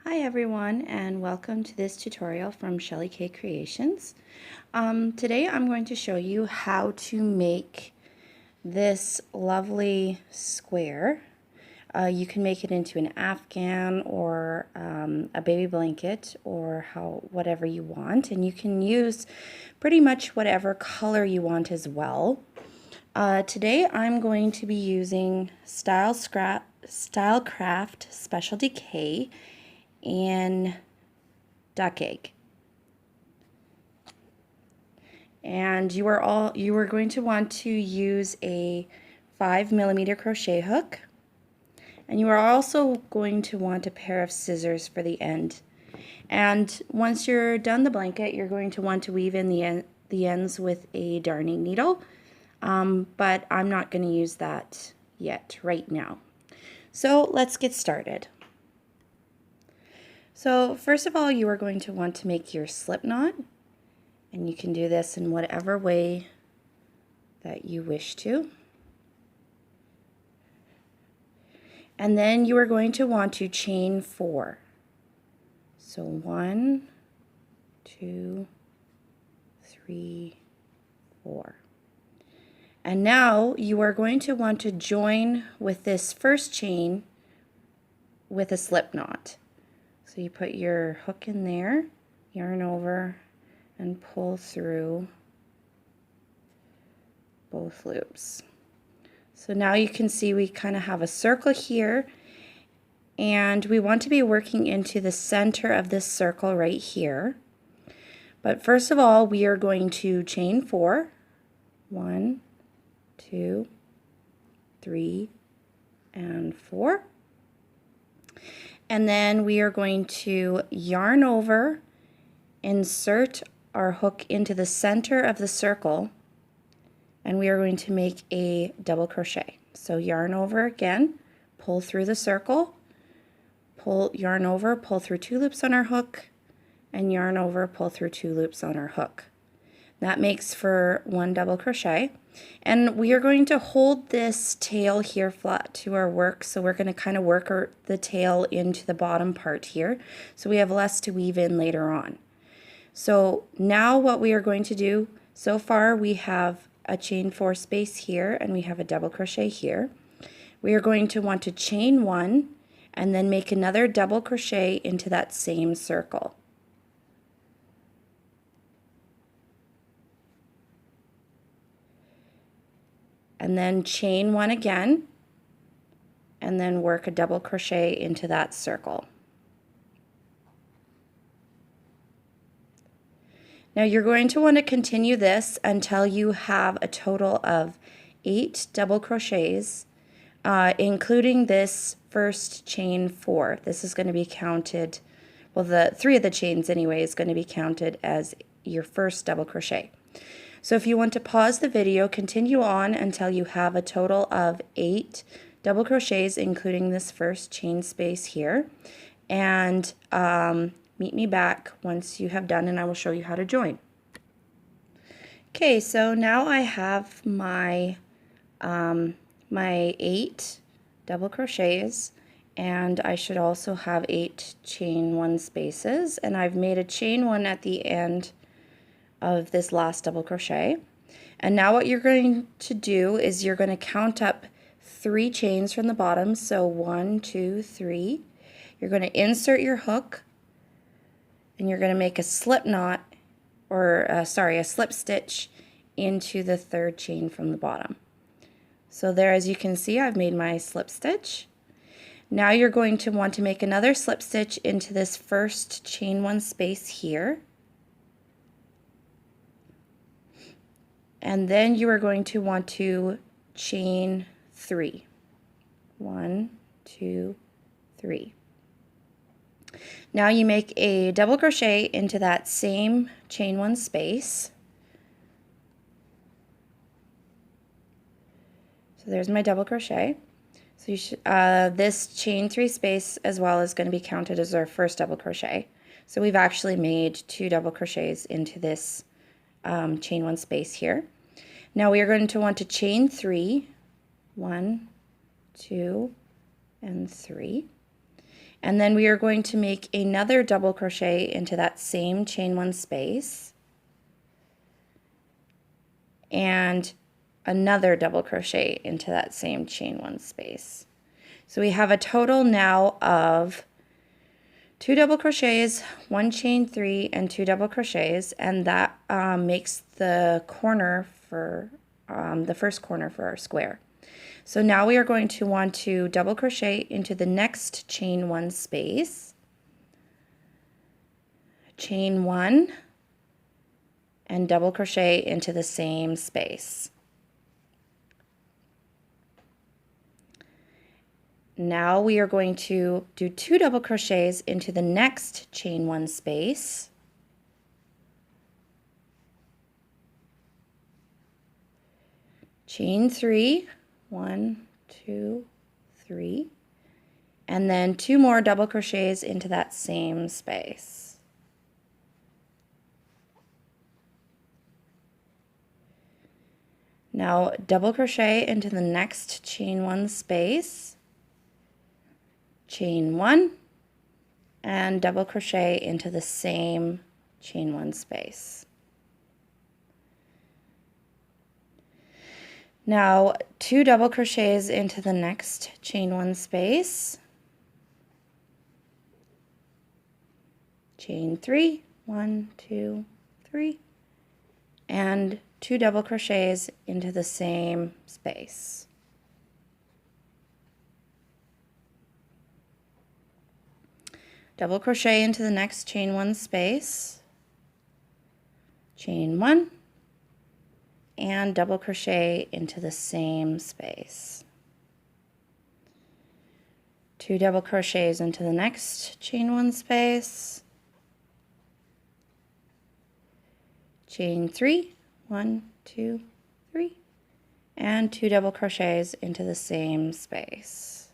Hi everyone, and welcome to this tutorial from Shelly K Creations. Today I'm going to show you how to make this lovely square. You can make it into an afghan or a baby blanket or whatever you want, and you can use pretty much whatever color you want as well. Today I'm going to be using Stylecraft Special Decay in duck egg, and you are going to want to use a 5mm crochet hook, and you are also going to want a pair of scissors for the end. And once you're done the blanket, you're going to want to weave in the ends with a darning needle, but I'm not going to use that yet right now. So let's get started. So first of all, you are going to want to make your slip knot, and you can do this in whatever way that you wish to. And then you are going to want to chain 4. So 1, 2, 3, 4. And now you are going to want to join with this first chain with a slip knot. So you put your hook in there, yarn over, and pull through both loops. So now you can see we kind of have a circle here, and we want to be working into the center of this circle right here. But first of all, we are going to chain 4. 1, 2, 3, and 4. And then we are going to yarn over, insert our hook into the center of the circle, and we are going to make a double crochet. So yarn over again, pull through the circle, yarn over, pull through 2 loops on our hook, and yarn over, pull through 2 loops on our hook. That makes for 1 double crochet. And we are going to hold this tail here flat to our work, so we're going to kind of work the tail into the bottom part here, so we have less to weave in later on. So now what we are going to do, so far we have a chain 4 space here, and we have a double crochet here. We are going to want to chain 1 and then make another double crochet into that same circle. And then chain 1 again, and then work a double crochet into that circle. Now you're going to want to continue this until you have a total of 8 double crochets, including this first chain 4. This is going to be counted, well, the 3 of the chains anyway is going to be counted as your first double crochet. So if you want to pause the video, continue on until you have a total of 8 double crochets, including this first chain space here, and meet me back once you have done, and I will show you how to join. Okay, so now I have my my 8 double crochets, and I should also have 8 chain 1 spaces, and I've made a chain 1 at the end of this last double crochet. And now what you're going to do is you're going to count up 3 chains from the bottom, so 1, 2, 3. You're going to insert your hook, and you're going to make a slip knot, or a slip stitch into the 3rd chain from the bottom. So there, as you can see, I've made my slip stitch. Now you're going to want to make another slip stitch into this first chain 1 space here. And then you are going to want to chain 3. 1, 2, 3. Now you make a double crochet into that same chain 1 space. So there's my double crochet. So you should, this chain 3 space as well is going to be counted as our first double crochet. So we've actually made 2 double crochets into this chain 1 space here. Now we are going to want to chain 3, 1, 2, and 3. And then we are going to make another double crochet into that same chain 1 space, and another double crochet into that same chain 1 space. So we have a total now of 2 double crochets, 1 chain 3, and 2 double crochets, and that makes the corner for the first corner for our square. So now we are going to want to double crochet into the next chain 1 space, chain 1, and double crochet into the same space. Now we are going to do 2 double crochets into the next chain 1 space, chain 3, 1, 2, 3, and then 2 more double crochets into that same space. Now double crochet into the next chain 1 space, chain 1, and double crochet into the same chain 1 space. Now 2 double crochets into the next chain 1 space, chain 3, 1, 2, 3, and 2 double crochets into the same space. Double crochet into the next chain 1 space, chain 1, and double crochet into the same space. 2 double crochets into the next chain 1 space, chain 3, 1, 2, 3, and 2 double crochets into the same space.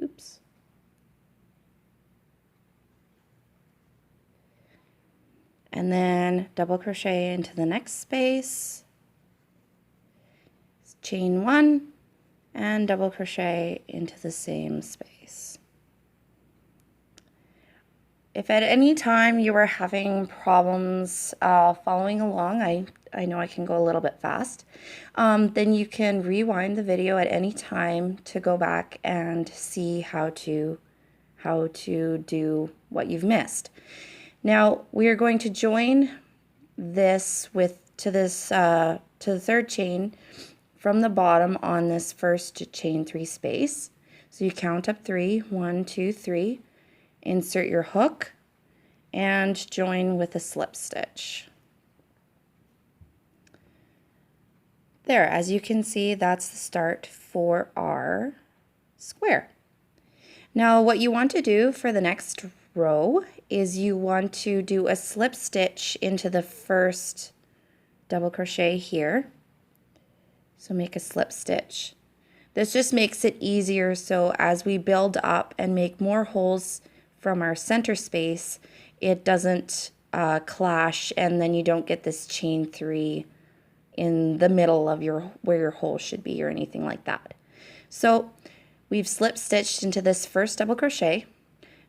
Oops. And then double crochet into the next space, chain 1, and double crochet into the same space. If at any time you are having problems following along, I know I can go a little bit fast, then you can rewind the video at any time to go back and see how to do what you've missed. Now we are going to join this to the third chain from the bottom on this first chain 3 space. So you count up 3, 1, 2, 3. Insert your hook and join with a slip stitch. There, as you can see, that's the start for our square. Now what you want to do for the next row is you want to do a slip stitch into the first double crochet here. So make a slip stitch. This just makes it easier, so as we build up and make more holes from our center space, it doesn't clash, and then you don't get this chain 3 in the middle of where your hole should be or anything like that. So we've slip stitched into this first double crochet.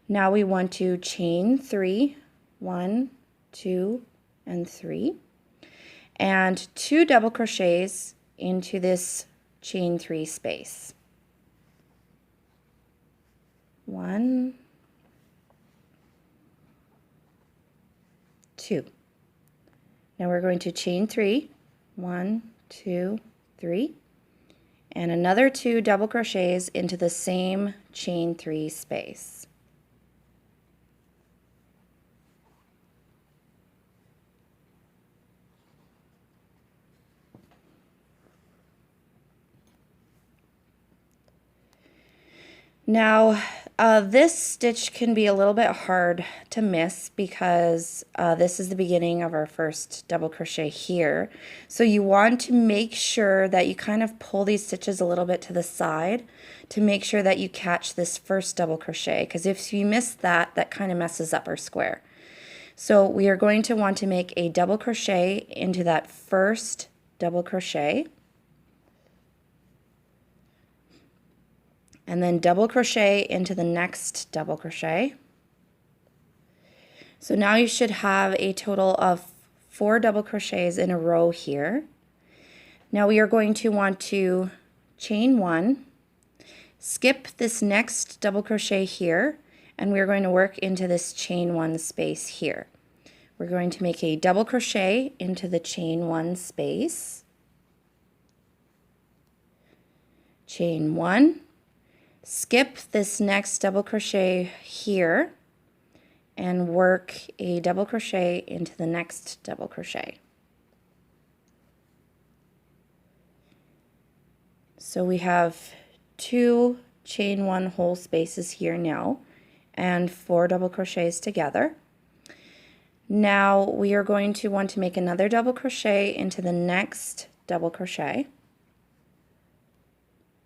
Now we want to chain 3, 1, 2, and 3, and 2 double crochets into this chain 3 space. 1, 2. Now we're going to chain 3, 1, 2, 3, and another 2 double crochets into the same chain 3 space. Now this stitch can be a little bit hard to miss because this is the beginning of our first double crochet here. So you want to make sure that you kind of pull these stitches a little bit to the side to make sure that you catch this first double crochet, because if you miss that, that kind of messes up our square. So we are going to want to make a double crochet into that first double crochet. and then double crochet into the next double crochet. So now you should have a total of 4 double crochets in a row here. Now we are going to want to chain 1, skip this next double crochet here, and we're going to work into this chain 1 space here. We're going to make a double crochet into the chain 1 space, chain 1, skip this next double crochet here, and work a double crochet into the next double crochet. So we have 2 chain 1 whole spaces here now and 4 double crochets together. Now we are going to want to make another double crochet into the next double crochet,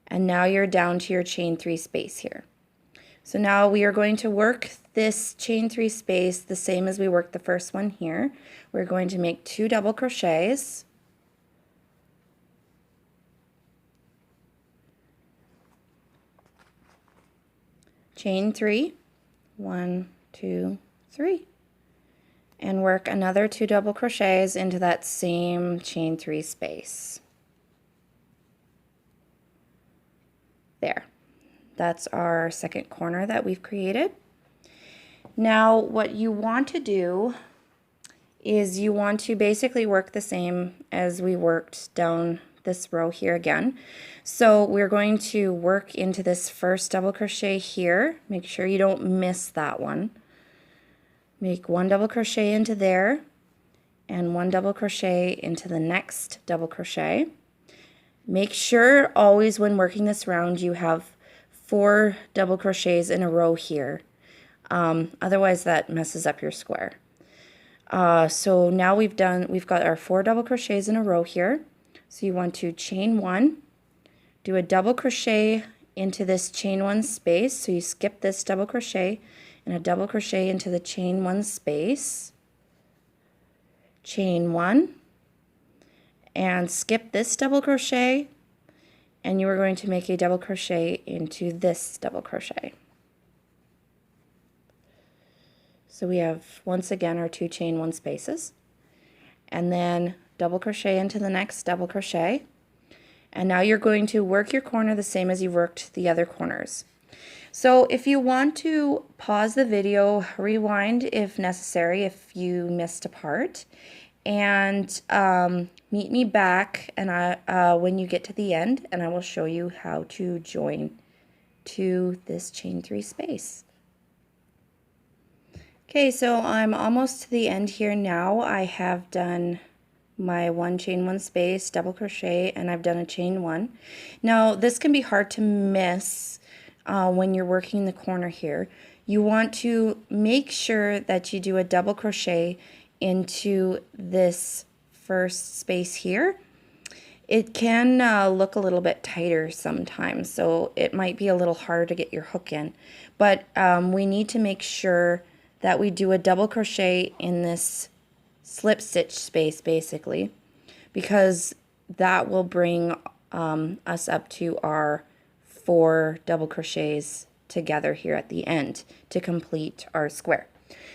and now you're down to your chain 3 space here. So now we are going to work this chain 3 space the same as we worked the first one here. We're going to make 2 double crochets, chain 3, 1, 2, 3, and work another 2 double crochets into that same chain 3 space. There. That's our second corner that we've created. Now what you want to do is you want to basically work the same as we worked down this row here again. So we're going to work into this first double crochet here. Make sure you don't miss that one. Make 1 double crochet into there and 1 double crochet into the next double crochet. Make sure always when working this round you have 4 double crochets in a row here. Otherwise that messes up your square. So now we've got our 4 double crochets in a row here. So you want to chain 1, do a double crochet into this chain 1 space. So you skip this double crochet and a double crochet into the chain 1 space, chain 1, and skip this double crochet, and you are going to make a double crochet into this double crochet. So we have once again our 2 chain 1 spaces, and then double crochet into the next double crochet, and now you're going to work your corner the same as you worked the other corners. So if you want to pause the video, rewind if necessary if you missed a part, and meet me back and when you get to the end, and I will show you how to join to this chain 3 space. Okay, so I'm almost to the end here now. I have done my 1 chain 1 space, double crochet, and I've done a chain 1. Now this can be hard to miss when you're working the corner here. You want to make sure that you do a double crochet into this first space here. It can look a little bit tighter sometimes, so it might be a little harder to get your hook in, but we need to make sure that we do a double crochet in this slip stitch space basically, because that will bring us up to our 4 double crochets together here at the end to complete our square.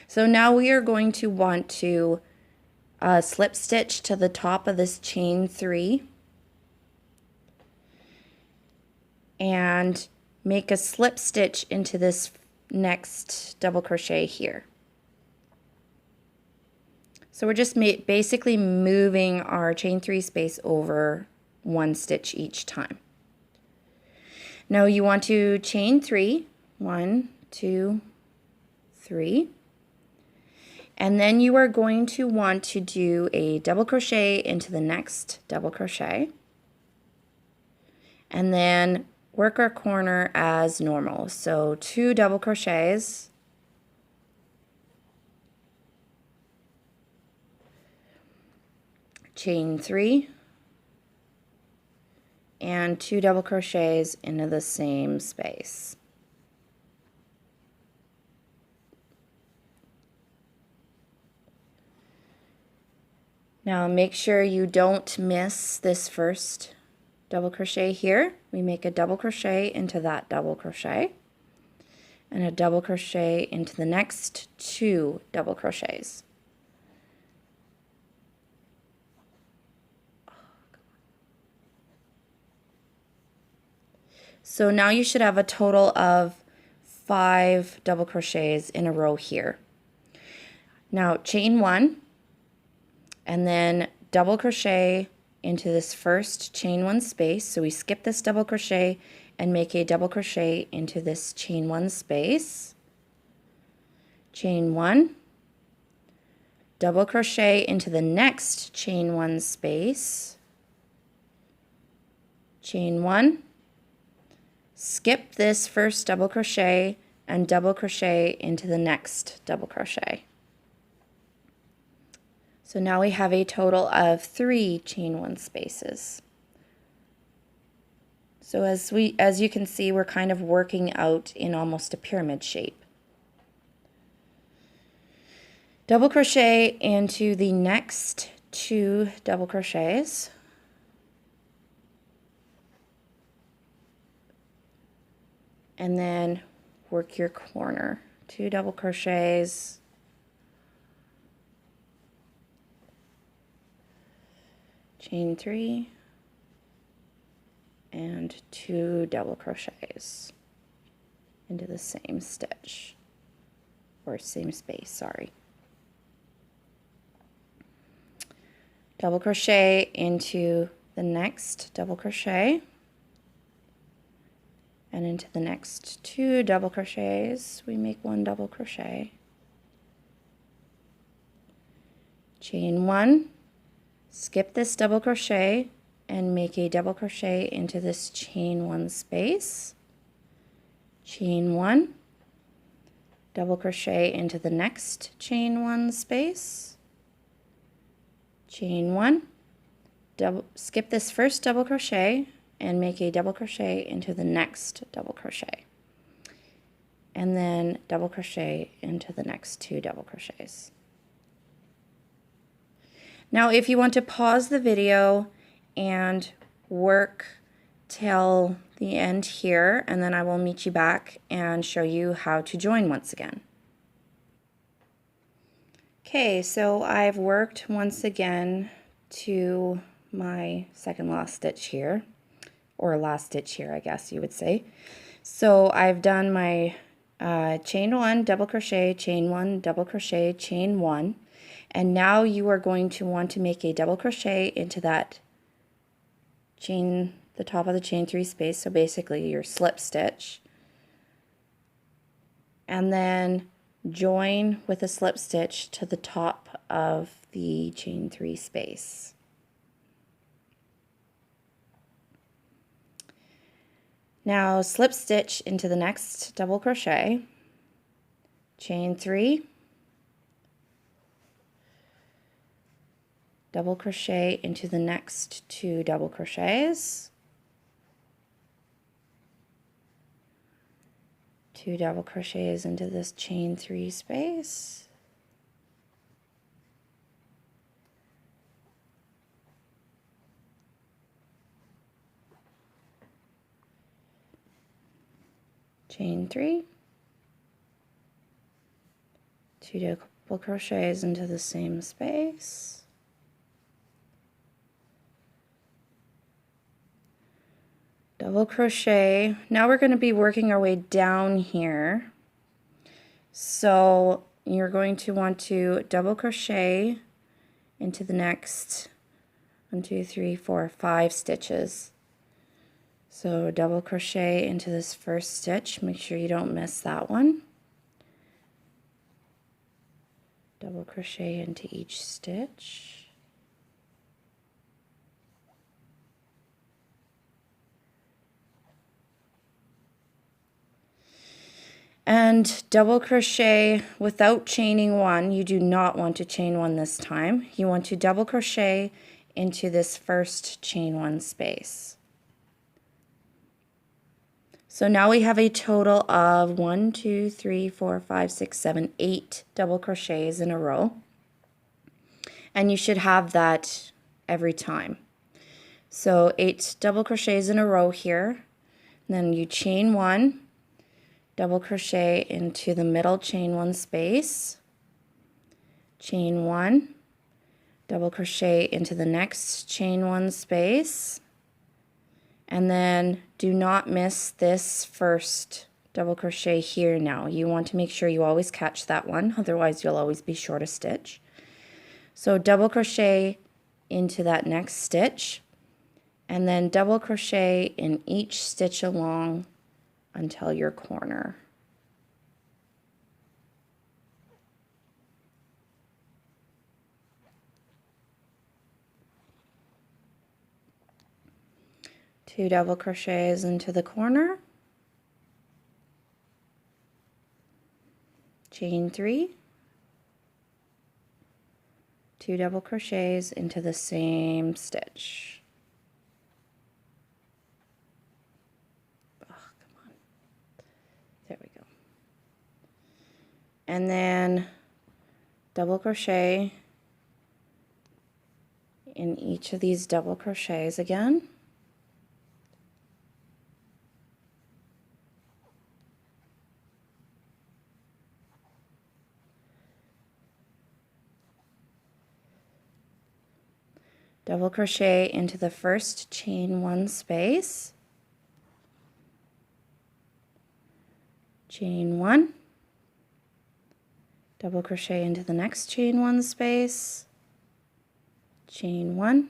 So now we are going to want to slip stitch to the top of this chain 3 and make a slip stitch into this next double crochet here. So we're just basically moving our chain 3 space over 1 stitch each time. Now you want to chain 3, 1, 2, 3, and then you are going to want to do a double crochet into the next double crochet, and then work our corner as normal. So 2 double crochets, chain 3, and 2 double crochets into the same space. Now make sure you don't miss this first double crochet here, we make a double crochet into that double crochet, and a double crochet into the next 2 double crochets. So now you should have a total of 5 double crochets in a row here. Now chain 1 and then double crochet into this first chain 1 space. So we skip this double crochet and make a double crochet into this chain 1 space. Chain 1, double crochet into the next chain 1 space. Chain 1, skip this first double crochet and double crochet into the next double crochet. So now we have a total of 3 chain 1 spaces. So as you can see, we're kind of working out in almost a pyramid shape. Double crochet into the next 2 double crochets. And then work your corner. 2 double crochets. Chain 3 and 2 double crochets into the same stitch, or same space, sorry. Double crochet into the next double crochet, and into the next 2 double crochets we make 1 double crochet. Chain 1, skip this double crochet and make a double crochet into this chain 1 space. Chain 1, double crochet into the next chain 1 space. Chain 1, skip this first double crochet and make a double crochet into the next double crochet, and then double crochet into the next 2 double crochets. Now if you want to pause the video and work till the end here, and then I will meet you back and show you how to join once again. Okay, so I've worked once again to my second last stitch here, or last stitch here, I guess you would say. So I've done my chain 1, double crochet, chain 1, double crochet, chain 1, and now you are going to want to make a double crochet into that chain, the top of the chain 3 space, so basically your slip stitch, and then join with a slip stitch to the top of the chain 3 space. Now slip stitch into the next double crochet, chain 3, double crochet into the next 2 double crochets, 2 double crochets into this chain 3 space, chain 3, 2 double crochets into the same space, double crochet. Now we're going to be working our way down here, so you're going to want to double crochet into the next 1, 2, 3, 4, 5 stitches. So double crochet into this first stitch, make sure you don't miss that one. Double crochet into each stitch. And double crochet without chaining 1. You do not want to chain 1 this time. You want to double crochet into this first chain 1 space. So now we have a total of 1, 2, 3, 4, 5, 6, 7, 8 double crochets in a row. And you should have that every time. So 8 double crochets in a row here. And then you chain 1, double crochet into the middle chain 1 space, chain 1, double crochet into the next chain 1 space, and then do not miss this first double crochet here now. You want to make sure you always catch that one, otherwise you'll always be short a stitch. So double crochet into that next stitch, and then double crochet in each stitch along until your corner. Two double crochets into the corner, chain 3, 2 double crochets into the same stitch. Oh, come on. There we go. And then double crochet in each of these double crochets again. Double crochet into the first chain 1 space, chain 1, double crochet into the next chain 1 space, chain 1,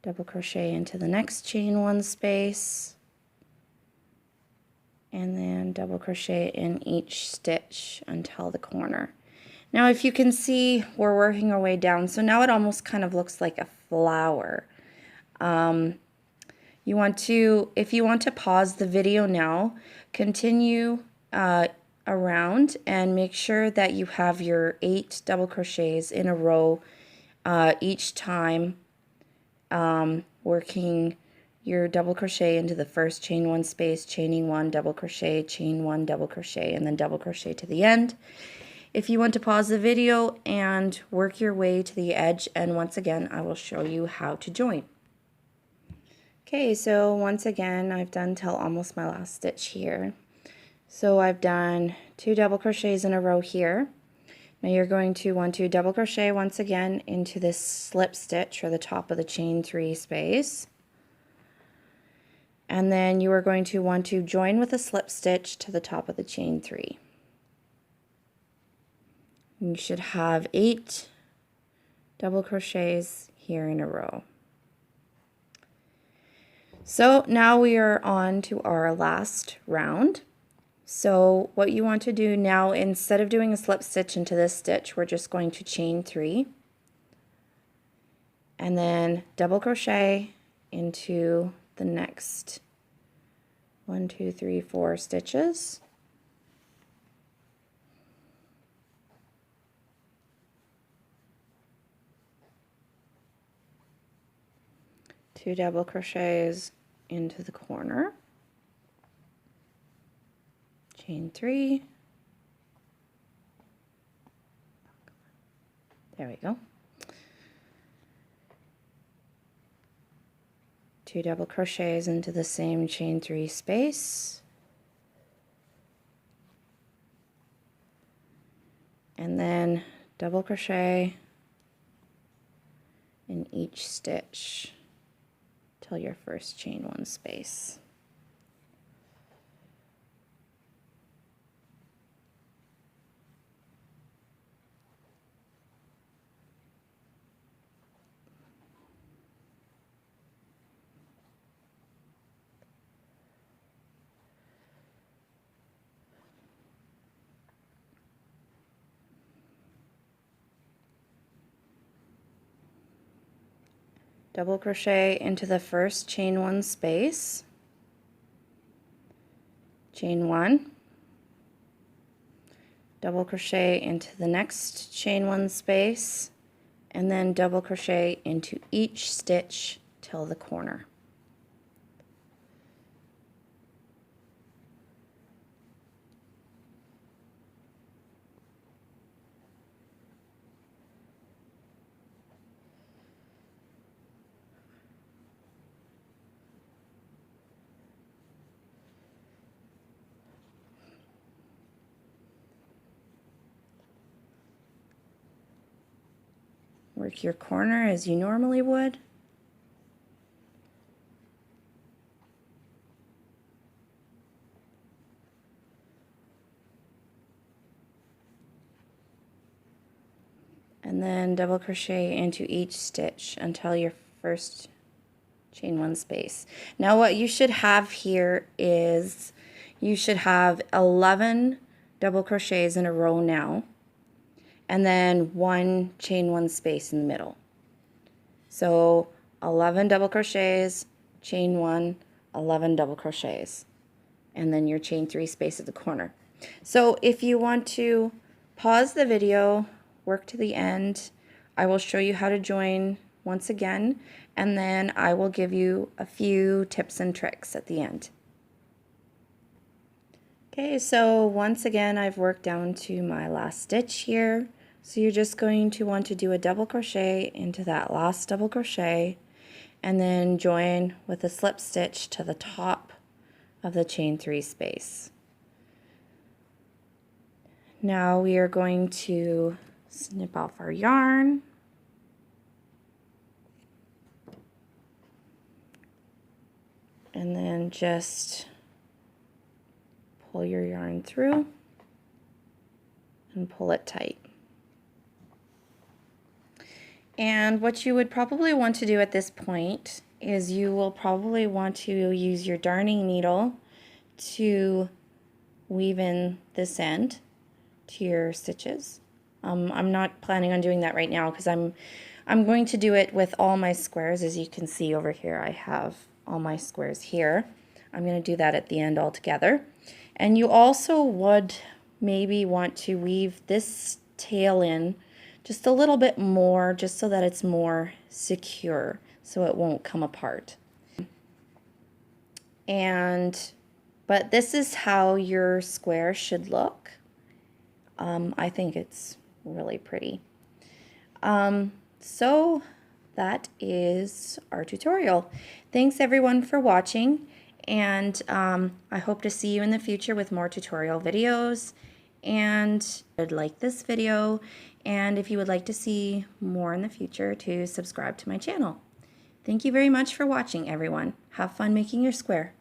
double crochet into the next chain 1 space, and then double crochet in each stitch until the corner. Now if you can see, we're working our way down, so now it almost kind of looks like a flower. You want to, if you want to pause the video now, continue around and make sure that you have your 8 double crochets in a row each time, working your double crochet into the first chain 1 space, chaining 1, double crochet, chain 1, double crochet, and then double crochet to the end. If you want to pause the video and work your way to the edge, and once again I will show you how to join. Okay, so once again I've done till almost my last stitch here. So I've done 2 double crochets in a row here. Now you're going to want to double crochet once again into this slip stitch or the top of the chain 3 space. And then you are going to want to join with a slip stitch to the top of the chain 3. You should have 8 double crochets here in a row. So now we are on to our last round. So what you want to do now, instead of doing a slip stitch into this stitch, we're just going to chain 3 and then double crochet into the next 1, 2, 3, 4 stitches. Two double crochets into the corner, chain 3, there we go, 2 double crochets into the same chain 3 space, and then double crochet in each stitch till your first chain 1 space. Double crochet into the first chain 1 space, chain 1, double crochet into the next chain 1 space, and then double crochet into each stitch till the corner. Work your corner as you normally would. And then double crochet into each stitch until your first chain one space. Now what you should have here is you should have 11 double crochets in a row now, and then one chain one space in the middle. So 11 double crochets, chain one, 11 double crochets, and then your chain three space at the corner. So if you want to pause the video, work to the end, I will show you how to join once again, and then I will give you a few tips and tricks at the end. Okay, so once again I've worked down to my last stitch here. So you're just going to want to do a double crochet into that last double crochet and then join with a slip stitch to the top of the chain three space. Now we are going to snip off our yarn. And then just pull your yarn through and pull it tight. And what you would probably want to do at this point is you will probably want to use your darning needle to weave in this end to your stitches. I'm not planning on doing that right now because I'm going to do it with all my squares. As you can see over here, I have all my squares here. I'm going to do that at the end all together. And you also would maybe want to weave this tail in just a little bit more, just so that it's more secure, so it won't come apart. But this is how your square should look. I think it's really pretty. So that is our tutorial. Thanks everyone for watching, and I hope to see you in the future with more tutorial videos. And I'd like this video, and if you would like to see more in the future, to subscribe to my channel. Thank you very much for watching, everyone. Have fun making your square.